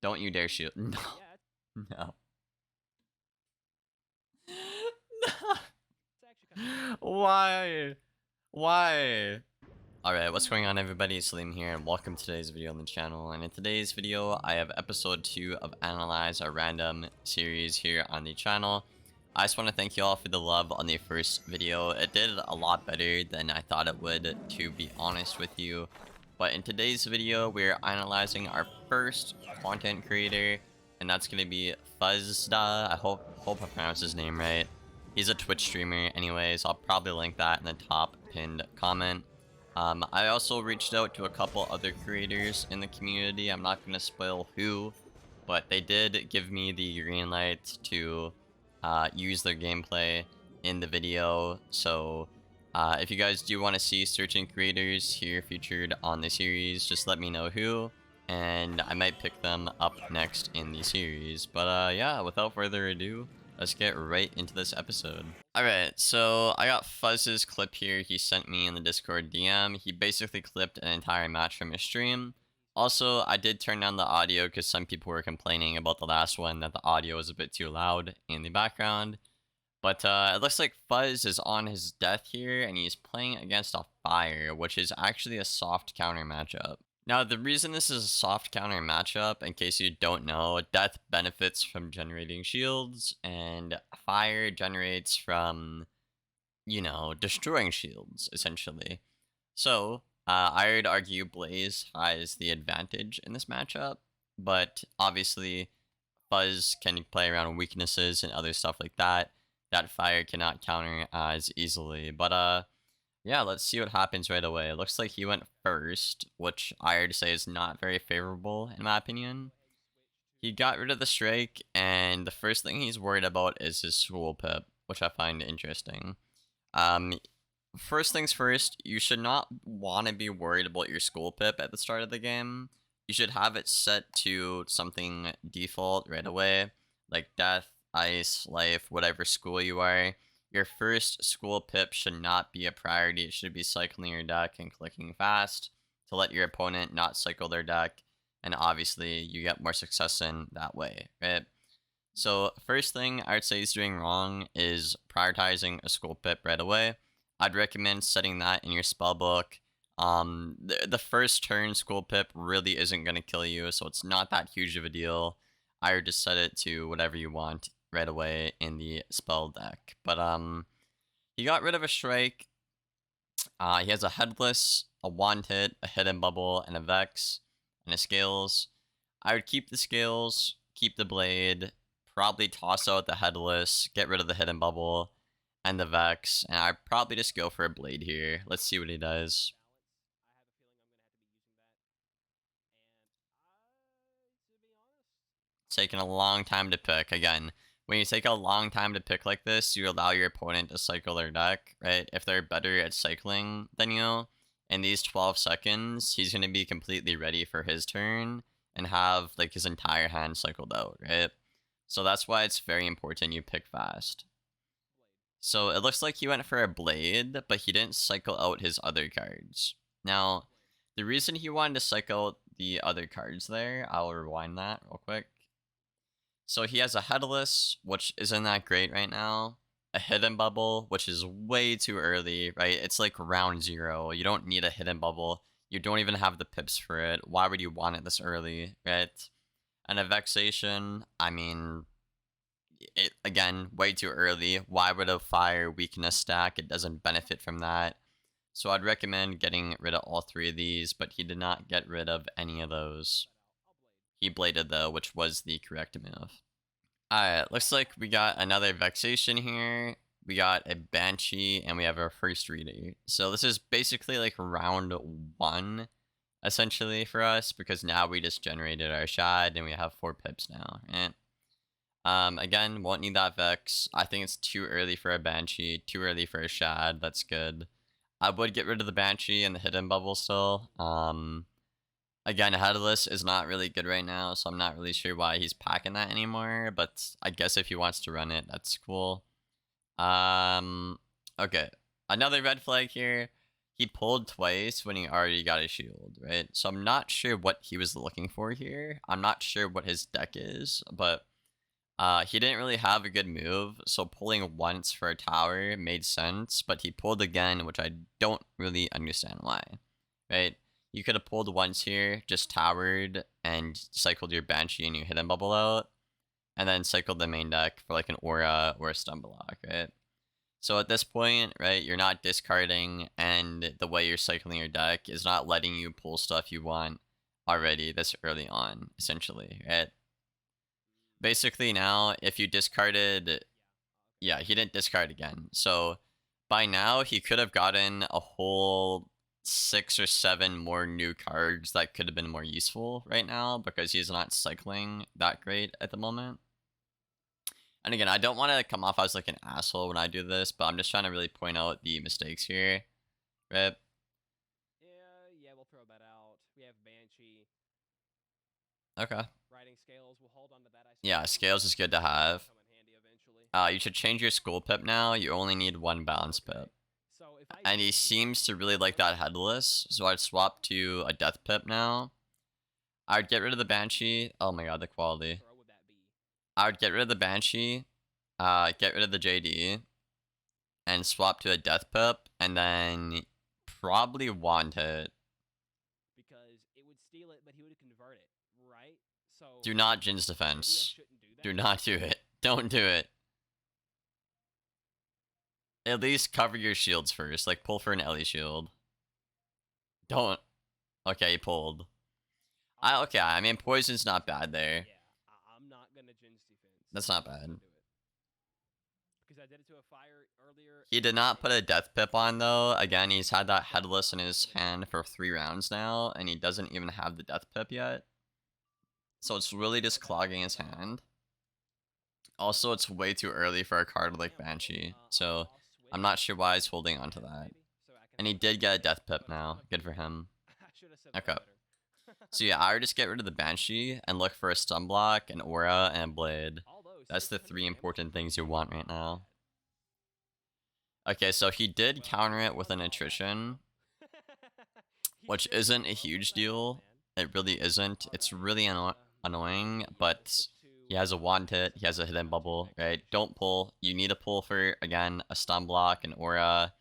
Don't you dare shoot. No. No. Why? Why? Alright, what's going on everybody? It's Liam here and welcome to today's video on the channel. And in today's video, I have episode 2 of Analyze, a random series here on the channel. I just want to thank you all for the love on the first video. It did a lot better than I thought it would, to be honest with you. But in today's video, we're analyzing our first content creator, and that's going to be Fuzduf. I hope I pronounced his name right. He's a Twitch streamer anyways. I'll probably link that in the top pinned comment. I also reached out to a couple other creators in the community. I'm not going to spoil who, but they did give me the green light to use their gameplay in the video. So if you guys do want to see certain creators here featured on the series, just let me know who, and I might pick them up next in the series. But yeah, without further ado, let's get right into this episode. Alright, so I got Fuzz's clip here he sent me in the Discord DM. He basically clipped an entire match from his stream. Also, I did turn down the audio because some people were complaining about the last one that the audio was a bit too loud in the background. But it looks like Fuzz is on his death here and he's playing against a fire, which is actually a soft counter matchup. Now, the reason this is a soft counter matchup, in case you don't know, death benefits from generating shields, and fire generates from, you know, destroying shields, essentially. So, I would argue Blaze has the advantage in this matchup, but obviously, Fuzz can play around weaknesses and other stuff like that fire cannot counter as easily. But, yeah, let's see what happens right away. It looks like he went first, which I would say is not very favorable in my opinion. He got rid of the strike, and the first thing he's worried about is his school pip, which I find interesting. First things first, you should not want to be worried about your school pip at the start of the game. You should have it set to something default right away, like death, ice, life, whatever school you are. Your first school pip should not be a priority. It should be cycling your deck and clicking fast to let your opponent not cycle their deck. And obviously, you get more success in that way, right? So, first thing I would say he's doing wrong is prioritizing a school pip right away. I'd recommend setting that in your spellbook. The first turn school pip really isn't going to kill you, so it's not that huge of a deal. I would just set it to whatever you want right away in the spell deck. But he got rid of a strike. He has a headless, a wand hit, a hidden bubble, and a vex, and a scales. I would keep the scales, keep the blade, probably toss out the headless, get rid of the hidden bubble and the vex, and I'd probably just go for a blade here. Let's see what he does. It's taking a long time to pick. Again, when you take a long time to pick like this, you allow your opponent to cycle their deck, right? If they're better at cycling than you, in these 12 seconds, he's going to be completely ready for his turn and have like his entire hand cycled out, right? So that's why it's very important you pick fast. So it looks like he went for a blade, but he didn't cycle out his other cards. Now, the reason he wanted to cycle out the other cards there, I'll rewind that real quick. So he has a headless, which isn't that great right now. A hidden bubble, which is way too early, right? It's like round 0. You don't need a hidden bubble. You don't even have the pips for it. Why would you want it this early, right? And a vexation, I mean, it again, way too early. Why would a fire weakness stack? It doesn't benefit from that. So I'd recommend getting rid of all 3 of these, but he did not get rid of any of those. He bladed though, which was the correct move. Alright, looks like we got another vexation here. We got a banshee, and we have our first reader. So this is basically like round 1, essentially, for us, because now we just generated our shad, and we have 4 pips now, right? Again, won't need that vex. I think it's too early for a banshee, too early for a shad. That's good. I would get rid of the banshee and the hidden bubble still. Again, headless is not really good right now, so I'm not really sure why he's packing that anymore, but I guess if he wants to run it, that's cool. Okay. Another red flag here. he pulled twice when he already got a shield, right? So I'm not sure what he was looking for here. I'm not sure what his deck is, but he didn't really have a good move, so pulling once for a tower made sense, but he pulled again, which I don't really understand why, right? You could have pulled once here, just towered, and cycled your Banshee and your Hidden Bubble out, and then cycled the main deck for like an Aura or a Stun Block, right? So at this point, right, you're not discarding, and the way you're cycling your deck is not letting you pull stuff you want already this early on, essentially, right? Basically now, if you discarded... Yeah, he didn't discard again. So by now, he could have gotten a whole 6 or 7 more new cards that could have been more useful right now, because he's not cycling that great at the moment. And again, I don't want to come off as like an asshole when I do this, but I'm just trying to really point out the mistakes here, right? Yeah, we'll throw that out. We have Banshee. Okay. Riding Scales, we'll hold on to that. Yeah, Scales is good to have. Come in handy eventually. You should change your Skull Pip now. You only need 1 Balance Pip. So if I And he seems to really like that Headless, so I'd swap to a Death Pip now. I'd get rid of the Banshee. Oh my god, the quality. What would that be? I would get rid of the Banshee, get rid of the JD, and swap to a Death Pip, and then probably Wand Hit. Because it would steal it, but he would convert it, right? So Do not Jin's Defense. do not do it. Don't do it. At least cover your shields first. Like, pull for an Ellie shield. Don't. Okay, he pulled. Okay, I mean, Poison's not bad there. Yeah, I'm not gonna Jin's Defense. That's not bad. Because I did it to a fire earlier. He did not put a Death Pip on, though. Again, he's had that Headless in his hand for 3 rounds now, and he doesn't even have the Death Pip yet. So it's really just clogging his hand. Also, it's way too early for a card like Banshee, so I'm not sure why he's holding on to that. And he did get a Death Pip now. Good for him. Okay. So yeah, I would just get rid of the Banshee and look for a Stun Block, an Aura, and a Blade. That's the 3 important things you want right now. Okay, so he did counter it with an Attrition, which isn't a huge deal. It really isn't. It's really annoying, but he has a Wand Hit, he has a Hidden Bubble, right? Don't pull. You need to pull for, again, a Stun Block, an Aura.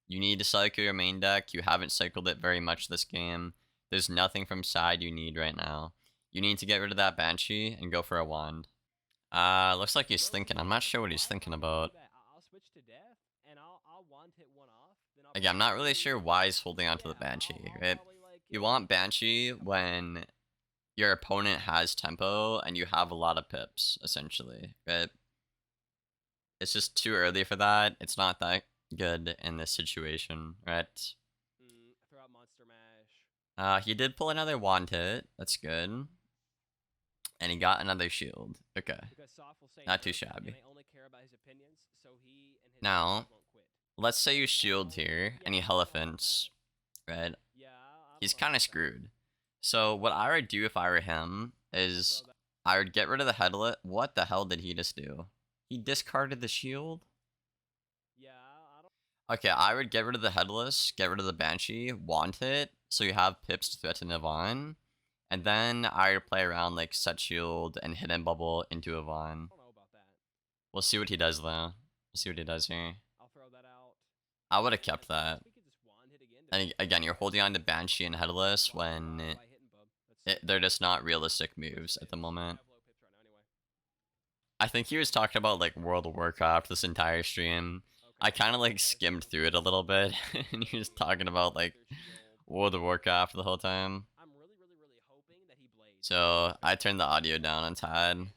You need to cycle your main deck. You haven't cycled it very much this game. There's nothing from side you need right now. You need to get rid of that Banshee and go for a Wand. Looks like he's thinking. I'm not sure what he's thinking about. Again, I'm not really sure why he's holding on to the Banshee, right? You want Banshee when your opponent has tempo and you have a lot of pips, essentially, right? It's just too early for that. It's not that good in this situation, right? Throw out Monster Mash. He did pull another Wand Hit. That's good. And he got another shield. Okay. Not too shabby. Now, let's say you shield here and he Elephants, right? He's kind of screwed. So what I would do if I were him is I would get rid of the Headlet. What the hell did he just do? He discarded the shield? Okay, I would get rid of the Headless, get rid of the Banshee, Wand Hit, so you have pips to threaten Yvonne. And then I would play around like Set Shield and Hidden Bubble into Yvonne. We'll see what he does though. We'll see what he does here. I would have kept that. And again, you're holding on to Banshee and Headless when they're just not realistic moves at the moment. I think he was talking about like World of Warcraft this entire stream. I kind of like skimmed through it a little bit, and he was talking about like World of Warcraft the whole time. So I turned the audio down on Tad.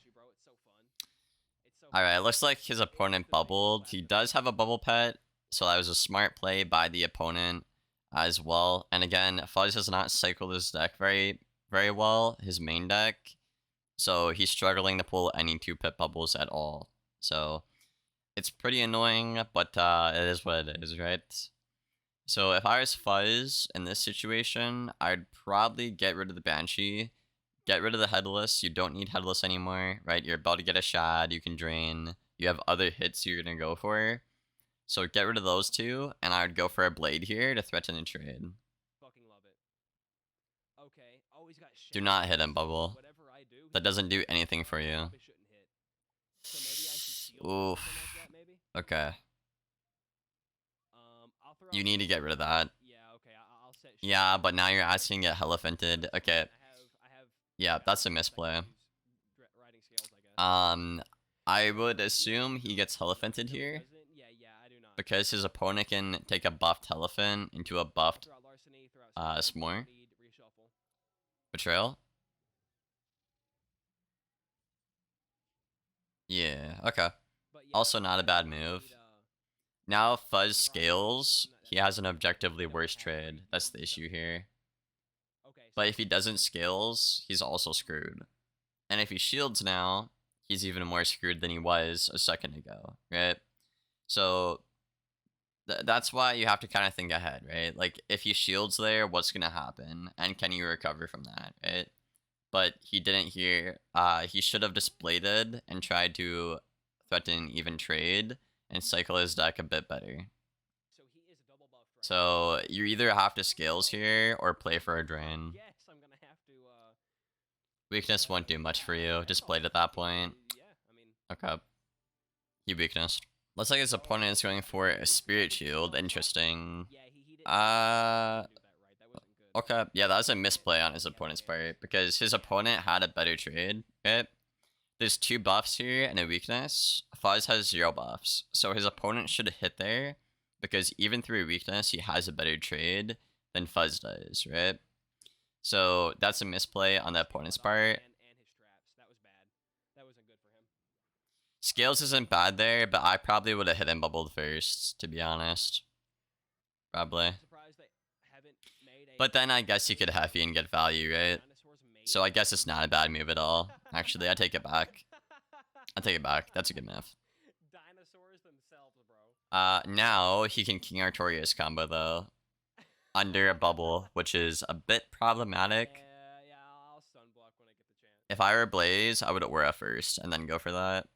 Alright, looks like his opponent bubbled. He does have a bubble pet, so that was a smart play by the opponent as well. And again, Fuzz has not cycled his deck very well, his main deck. So he's struggling to pull any 2 pip bubbles at all. So it's pretty annoying, but it is what it is, right? So if I was Fuzz in this situation, I'd probably get rid of the Banshee. Get rid of the Headless. You don't need Headless anymore, right? You're about to get a Shad. You can drain. You have other hits you're going to go for. So get rid of those two, and I would go for a blade here to threaten a trade. Fucking love it. Okay. Oh, he's got Do not hit shadows. him, Bubble. Whatever I do, That doesn't do anything for you. probably shouldn't hit. So maybe I should shield Oof. something like that, maybe. Okay. I'll throw. You need to get rid of that. Yeah. Okay. I'll set. Yeah, but now you're asking to get elephantted. Okay. I have. Yeah, okay, that's a I can misplay. use riding scales, I guess. I would assume he gets elephantted No, he here. doesn't? Yeah, I do not. Because his opponent can take a buffed elephant into a buffed Throw out larceny, throw out s'more. speed, reshuffle. Betrayal. Yeah, okay. But yeah, Also not a bad I move. need, Now if Fuzz scales, he has an objectively worse trade. That's the issue here. okay, But if he doesn't scales, he's also screwed. And if he shields now, he's even more screwed than he was a second ago, right? So that's why you have to kind of think ahead, right? Like if he shields there, what's gonna happen, and can you recover from that, right? But he didn't here. He should have just bladed and tried to threaten even trade and cycle his deck a bit better. so he is double buffed right So you either have to scales here or play for a drain. Yes, I'm gonna have to. Weakness won't do much for you. Just blade at that point. Yeah, I mean. Okay. He weakness. Looks like his opponent is going for a spirit shield. Interesting. Yeah, he didn't. Do that right. That wasn't good. Okay. Yeah, that was a misplay on his opponent's part because his opponent had a better trade. Okay. There's 2 buffs here and a weakness. Fuzz has 0 buffs. So his opponent should hit there because even through weakness, he has a better trade than Fuzz does, right? So that's a misplay on the opponent's part. And his traps. That was bad. That wasn't good for him. Scales isn't bad there, but I probably would have hit him bubbled first, to be honest. Probably. I'm surprised they haven't made a. But then I guess you could heavy and get value, right? So I guess it's not a bad move at all. Actually, I take it back. I take it back. That's a good move. Dinosaurs themselves, bro. Now he can King Artorias combo though. Under a bubble, which is a bit problematic. Yeah, I'll stun block when I get the chance. If I were Blaze, I would Aura first and then go for that.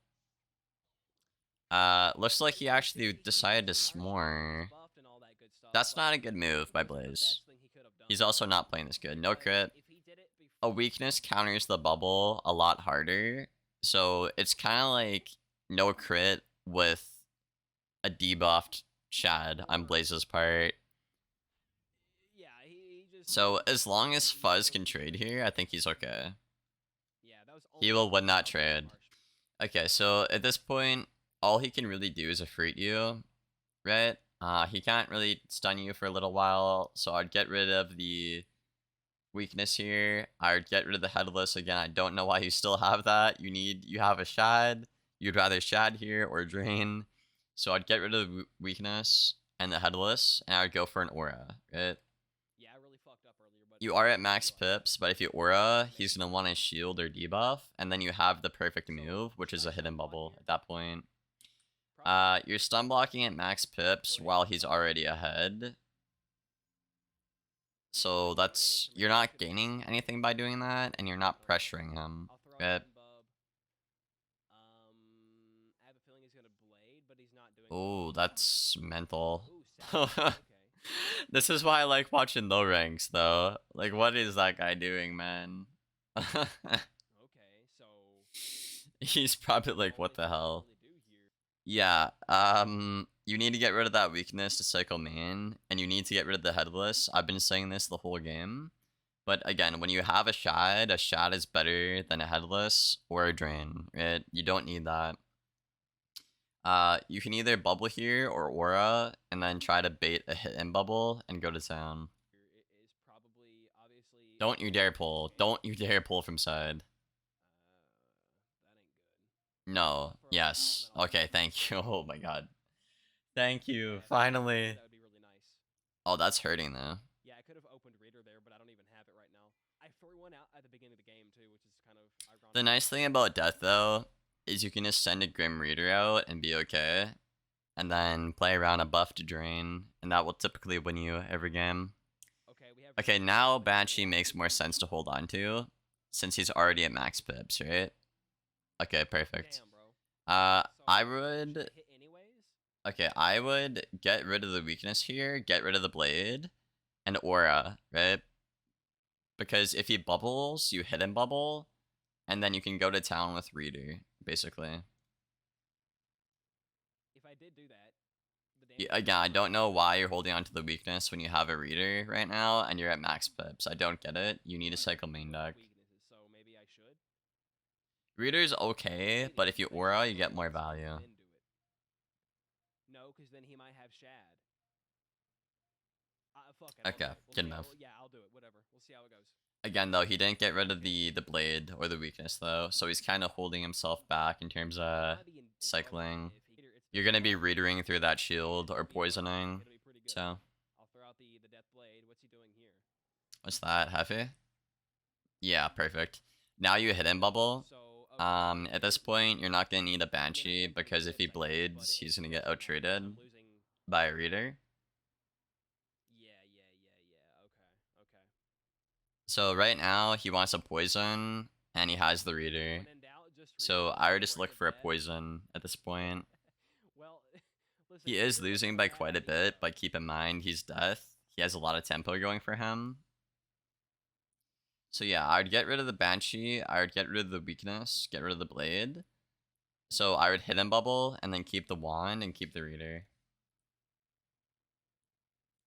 Looks like he actually decided to s'more. That's not a good move by Blaze. He's also not playing this good. No crit. A weakness counters the bubble a lot harder. So it's kind of like no crit with a debuffed Shad on Blaze's part. Yeah, he just. So as long as Fuzz can trade here, I think he's okay. Yeah, that was. He will win that trade. Okay, so at this point, all he can really do is Ifrit you, right? He can't really stun you for a little while, so I'd get rid of the weakness here. I would get rid of the headless again. I don't know why you still have that. You have a Shad. You'd rather Shad here or drain. So I'd get rid of the weakness and the headless, and I would go for an aura, right? Yeah, I really fucked up earlier, but You are at max pips, but if you aura, he's gonna want to shield or debuff, and then you have the perfect move, which is a hidden bubble at that point. You're stun blocking at max pips while he's already ahead. So that's, you're not gaining anything by doing that, and you're not pressuring him, right? I have a feeling he's gonna blade, but he's not doing. Oh, that's mental. Ooh, okay. This is why I like watching low ranks, though. Like, what is that guy doing, man? Okay, so. He's probably like, what the hell? Yeah, you need to get rid of that weakness to cycle main, and you need to get rid of the headless. I've been saying this the whole game. But again, when you have a Shad is better than a headless or a drain, right? You don't need that. You can either bubble here or aura, and then try to bait a hit and bubble and go to town. Don't you dare pull. Don't you dare pull from side. No. Yes. Okay, thank you. Oh my god. Thank you. Finally. That would be really nice. Oh, that's hurting though. Yeah, I could have opened Reader there, but I don't even have it right now. I threw one out at the beginning of the game too, which is kind of ironic. The nice thing about death though is you can just send a Grim Reader out and be okay. And then play around a buff to drain, and that will typically win you every game. Okay, now Banshee makes more sense to hold on to, since he's already at max pips, right? Okay, perfect. Damn, bro. I would... Okay, I would get rid of the weakness here, get rid of the blade, and aura, right? Because if he bubbles, you hit him bubble, and then you can go to town with Reader, basically. If I did do that, the Yeah, damage again, I don't know why you're holding on to the weakness when you have a Reader right now, and you're at max pips. I don't get it. You need to cycle main deck. weaknesses, so maybe I should. Reader's okay, but if you aura, you get more And value. then do it. No, because then he might have Shad. Fuck it. Okay, good enough. Yeah, I'll do it. Whatever. We'll see how it goes. Again, though, he didn't get rid of the blade or the weakness, though, so he's kind of holding himself back in terms of cycling. You're going to be readering through that shield or poisoning, so... I'll throw out the death blade. What's he doing here? What's that, Hefe? Yeah, perfect. Now you hit him bubble. At this point, you're not going to need a Banshee, because if he blades, he's going to get outtraded by a Reader. Yeah. Okay. So right now, he wants a poison, and he has the Reader. So I would just look for a poison at this point. Well, listen, He is losing by quite a bit, but keep in mind, he's death. He has a lot of tempo going for him. So yeah, I would get rid of the Banshee, I would get rid of the weakness, get rid of the blade. So I would hit him bubble, and then keep the wand, and keep the Reader.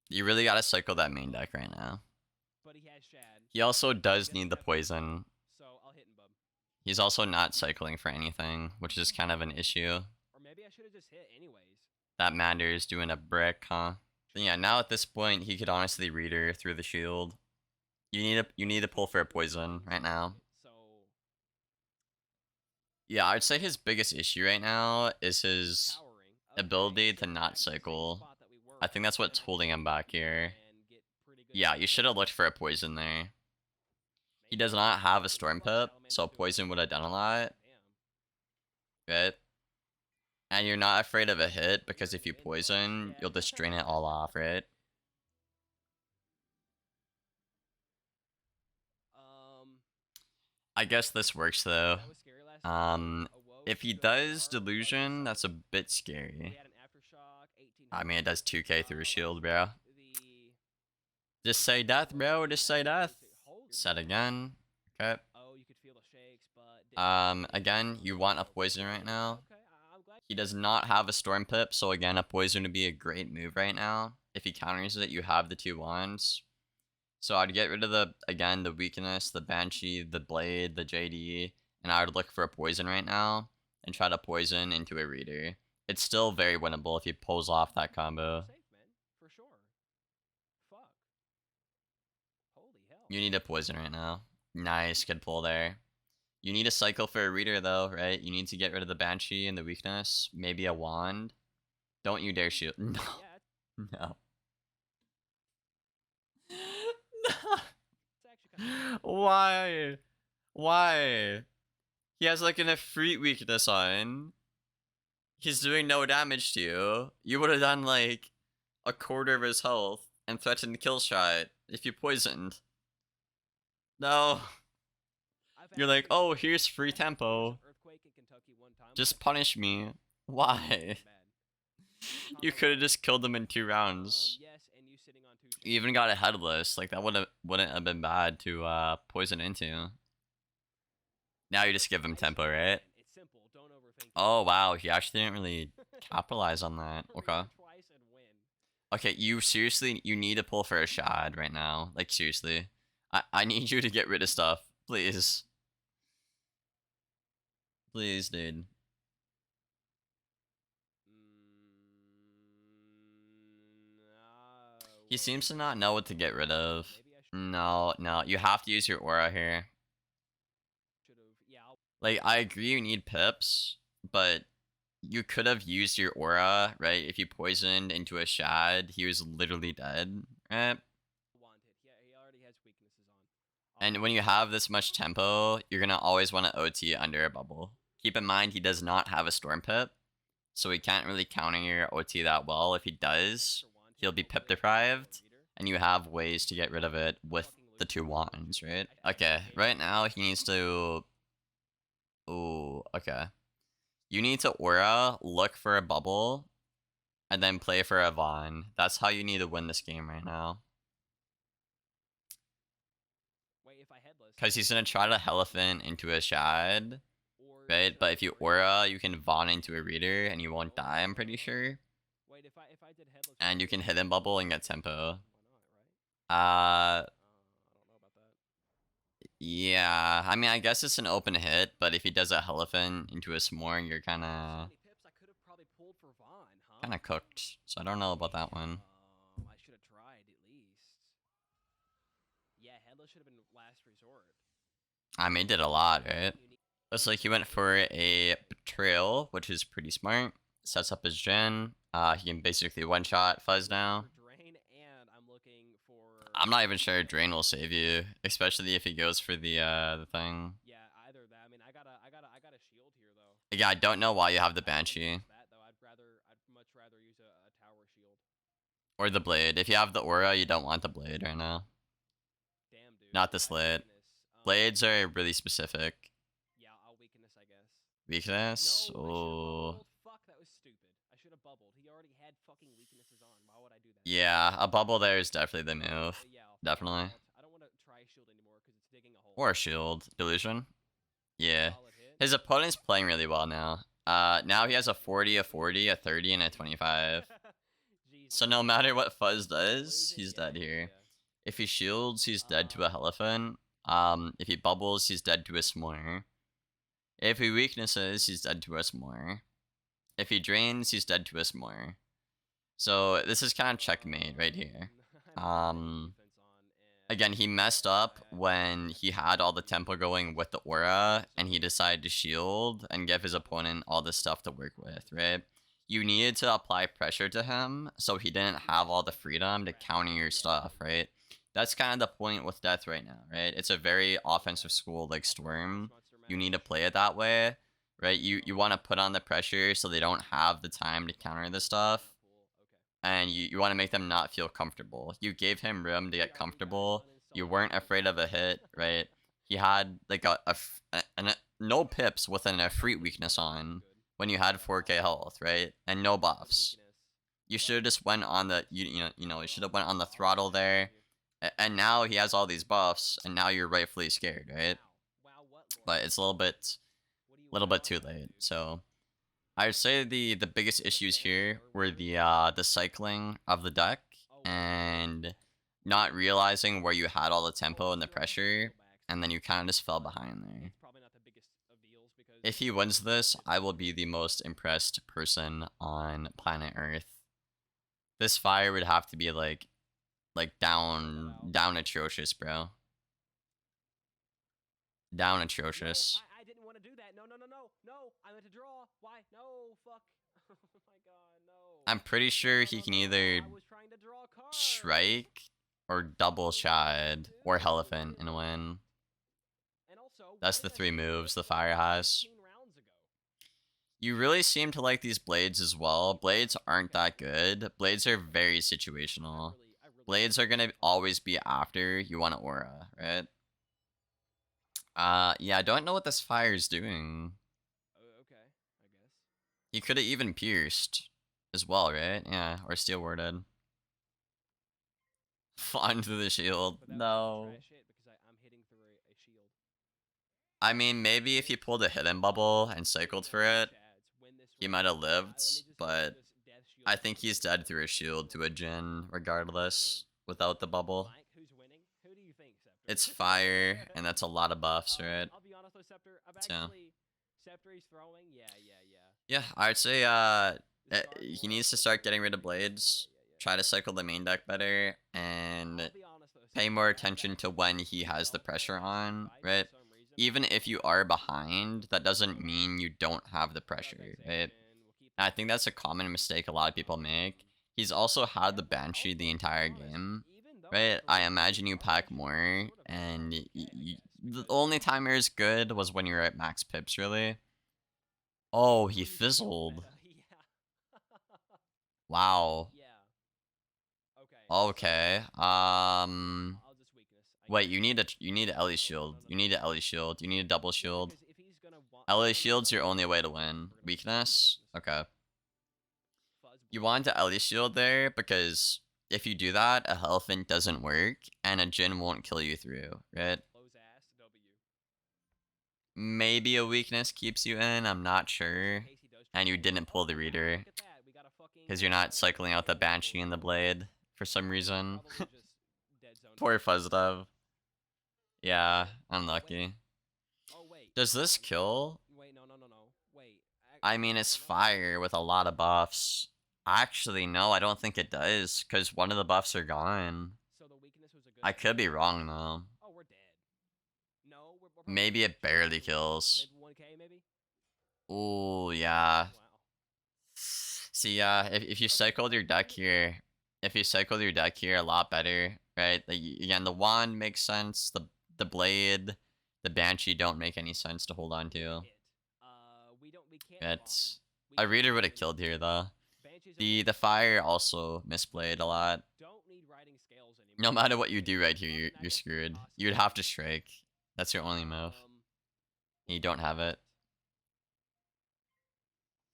You really gotta cycle that main deck right now. But he has Shad. He also does need the poison. So I'll hit him, bub. He's also not cycling for anything, which is kind of an issue. Or maybe I should have just hit anyways. That Mander's doing a brick, huh? But yeah, now at this point, he could honestly Reader through the shield. You need to pull for a poison right now. So yeah, I'd say his biggest issue right now is his ability to not cycle. I think that's what's holding him back here. Yeah, you should have looked for a poison there. He does not have a Storm Pip, so poison would have done a lot. Right? And you're not afraid of a hit, because if you poison, you'll just drain it all off, right? I guess this works, though. If he does Delusion, that's a bit scary. I mean, it does 2k through a shield, bro. Just say death, bro. Just say death. Set again. Okay. Again, you want a poison right now. He does not have a Storm Pip, so again, a poison would be a great move right now. If he counters it, you have the 2 wands. So I'd get rid of the weakness, the Banshee, the Blade, the JD, and I would look for a poison right now and try to poison into a Reader. It's still very winnable if he pulls off that combo. For sure. Fuck. Holy hell. You need a poison right now. Nice, good pull there. You need a cycle for a Reader though, right? You need to get rid of the Banshee and the weakness. Maybe a wand. Don't you dare shoot. No. No. Why? Why? He has like an Efreet weakness on. He's doing no damage to you. You would have done like a quarter of his health and threatened kill shot if you poisoned. No. You're like, oh, here's free tempo. Just punish me. Why? You could have just killed him in 2 rounds. You even got a headless. Like, that wouldn't have been bad to poison into. Now you just give him tempo, right? Oh, wow. He actually didn't really capitalize on that. Okay. Okay, you seriously, you need to pull for a Shad right now. Like, seriously. I need you to get rid of stuff. Please. Please, dude. He seems to not know what to get rid of. No, you have to use your aura here. Like, I agree you need pips, but you could have used your aura, right? If you poisoned into a Shad, he was literally dead, right? And when you have this much tempo, you're gonna always want to OT under a bubble. Keep in mind, he does not have a Storm Pip, so he can't really counter your OT that well. If he does, he'll be pip deprived, and you have ways to get rid of it with the 2 wands, right? Okay, right now he needs to... Ooh, okay. You need to aura, look for a bubble, and then play for a Vaughn. That's how you need to win this game right now. Wait, if I headless. Because he's going to try to Elephant into a Shad, Or right? should But I if you free- Aura, you can Vaughn into a Reader, and you won't die, I'm pretty sure. Wait, if I did headless. And you can Hidden Bubble and get Tempo. Why not, right? Uh, I don't know about that. yeah. I mean, I guess it's an open hit, but if he does a Elephant into a S'more, you're kind So of many pips I could have probably pulled for Vaughn, huh? cooked. So I don't know about that one. I should have tried at least. Yeah, headless should have been last resort. I mean, he did a lot, right? Looks like he went for a Betrayal, which is pretty smart. Sets up his gen. He can basically one-shot Fuzz now. Drain, and I'm looking for. I'm not even sure Drain will save you, especially if he goes for the thing. Yeah, either that. I mean, I got a shield here though. Yeah, I don't know why you have the Banshee. That though, I'd much rather use a tower shield. Or the Blade. If you have the Aura, you don't want the Blade right now. Damn, dude. Not this late. Blades are really specific. Yeah, I'll weakness, I guess. Weakness? No, Oh. fuck, that was stupid. I should have bubbled. He already had fucking weaknesses on. Why would I do that? Yeah, a bubble there is definitely the move. Yeah, Definitely. I don't want to try shield anymore because it's digging a hole. Or shield. Delusion. Yeah. Solid hit. His opponent's playing really well now. Now he has a 40, a 40, a 30, and a 25. So no matter what Fuzz does, he's dead here. If he shields, he's dead to a Elephant. If he bubbles, he's dead to a S'more. If he weaknesses, he's dead to a S'more. If he drains, he's dead to a S'more. So this is kind of checkmate right here. Again, he messed up when he had all the tempo going with the Aura, and he decided to shield and give his opponent all this stuff to work with, right? You needed to apply pressure to him, so he didn't have all the freedom to counter your stuff, right? That's kind of the point with Death right now, right? It's a very offensive school like Storm. You need to play it that way, right? You want to put on the pressure so they don't have the time to counter the stuff. And you want to make them not feel comfortable. You gave him room to get comfortable. You weren't afraid of a hit, right? He had like no pips with an Efreet weakness on when you had 4k health, right? And no buffs. You should have just went on the you should have went on the throttle there. And now he has all these buffs, and now you're rightfully scared, right? But it's a little bit too late. So I would say the biggest issues here were the cycling of the deck and not realizing where you had all the tempo and the pressure, and then you kind of just fell behind there. If he wins this, I will be the most impressed person on planet Earth. This fire would have to be like down atrocious, bro. Down atrocious. I didn't want to do that. No. I meant to draw. Why? No, fuck. Oh my god, no. I'm pretty sure he can either strike or double shad or Elephant and win. That's the 3 moves the fire has. You really seem to like these blades as well. Blades aren't that good. Blades are very situational. Blades are gonna always be after you want to Aura, right? Yeah, I don't know what this fire's doing. Okay, I guess. He could have even pierced as well, right? Yeah, or steel warded. Onto the shield. No. I mean, maybe if he pulled a hidden bubble and cycled for it, he might have lived, but I think he's dead through a shield to a Jin, regardless, without the bubble. It's fire, and that's a lot of buffs, right? I'll be honest though, Scepter. Scepter throwing. Yeah, I'd say he needs to start getting rid of blades, try to cycle the main deck better, and pay more attention to when he has the pressure on, right? Even if you are behind, that doesn't mean you don't have the pressure, right? And I think that's a common mistake a lot of people make. He's also had the Banshee the entire game, right? I imagine you pack more, and the only time it was good was when you were at max pips, really. Oh, he fizzled. Wow. Okay. Wait, you need Ellie shield. You need an Ellie shield. You need a double shield. Ellie shield's your only way to win. Weakness? Okay. You want the Ellie shield there because if you do that, a Elephant doesn't work and a Jin won't kill you through, right? Close ass W. Maybe a weakness keeps you in, I'm not sure. Casey does And you triple. didn't pull the Oh, wow, reader look at that. We got a fucking because you're not cycling out the Banshee and the Blade for some reason. Probably just dead zone. Poor Fuzduf. Yeah, unlucky. Oh wait. Does this kill? Wait, no. Wait. I mean, it's fire with a lot of buffs. Actually, no, I don't think it does, because one of the buffs are gone. So the weakness was a good I thing? could be wrong, though. Oh, we're dead. No, we're probably Maybe dead. it barely kills. Maybe 1k, maybe? Ooh, yeah. Wow. See, yeah, if you cycled your deck here, a lot better, right? Like, again, the wand makes sense. The blade, the banshee don't make any sense to hold on to. We can't It's farm. a reader would have killed here though. Banshees The fire also misplayed a lot. don't need writing scales anymore. No matter what you do right here, you're screwed. You'd have to strike. That's your only move. You don't have it.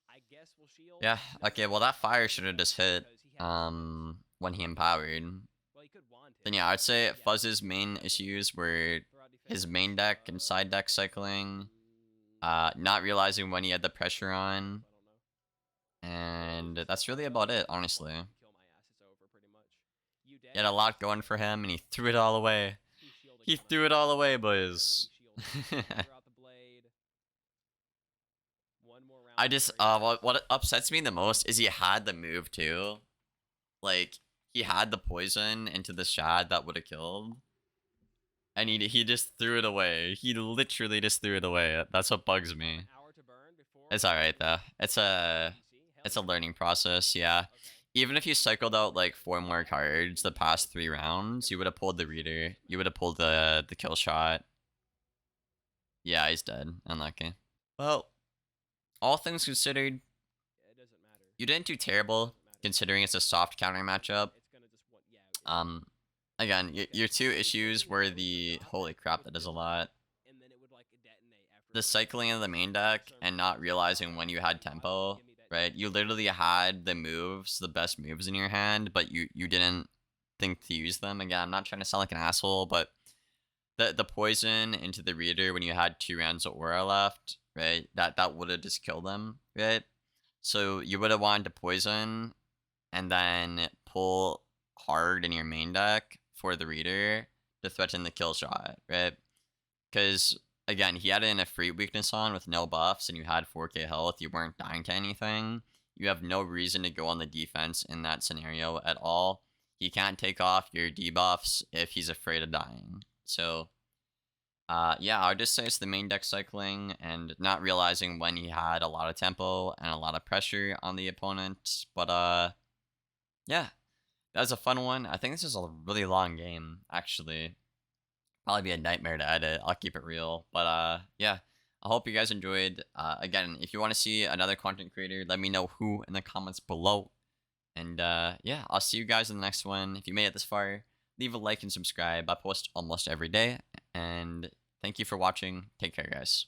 I guess we'll shield. Yeah, okay, well that fire should have just hit when he empowered. Well, he could wand hit. Then yeah, I'd say Fuzz's main issues were his main deck and side deck cycling, not realizing when he had the pressure on, and that's really about it, honestly. He had a lot going for him, and he threw it all away. He threw it all away, boys. I just, what upsets me the most is he had the move too. Like, he had the poison into the shad that would have killed. And he just threw it away. He literally just threw it away. That's what bugs me. It's alright though. It's a learning process, yeah. Even if you cycled out like 4 more cards the past 3 rounds, you would have pulled the reader. You would have pulled the kill shot. Yeah, he's dead. Unlucky. Well, all things considered, you didn't do terrible considering it's a soft counter matchup. Again, your 2 issues were the holy crap, that is a lot. The cycling of the main deck and not realizing when you had tempo, right? You literally had the moves, the best moves in your hand, but you didn't think to use them. Again, I'm not trying to sound like an asshole, but the poison into the reader when you had 2 rounds of aura left, right? That would have just killed them, right? So you would have wanted to poison and then pull hard in your main deck for the reader to threaten the kill shot, right? Because again, he had it in a free weakness on with no buffs and you had 4k health, you weren't dying to anything. You have no reason to go on the defense in that scenario at all. He can't take off your debuffs if he's afraid of dying. So yeah, I would just say it's the main deck cycling and not realizing when he had a lot of tempo and a lot of pressure on the opponent. But yeah, that was a fun one. I think this is a really long game, actually. Probably be a nightmare to edit. I'll keep it real. But yeah, I hope you guys enjoyed. Again, if you want to see another content creator, let me know who in the comments below. And yeah, I'll see you guys in the next one. If you made it this far, leave a like and subscribe. I post almost every day. And thank you for watching. Take care, guys.